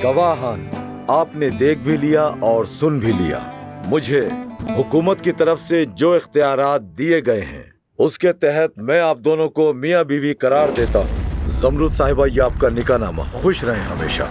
गवाहान, आपने देख भी लिया और सुन भी लिया। मुझे हुकूमत की तरफ से जो इख्तियारात दिए गए हैं उसके तहत मैं आप दोनों को मियाँ बीवी करार देता हूँ। ज़मरुद साहिबा, ये आपका निकाहनामा। खुश रहें हमेशा।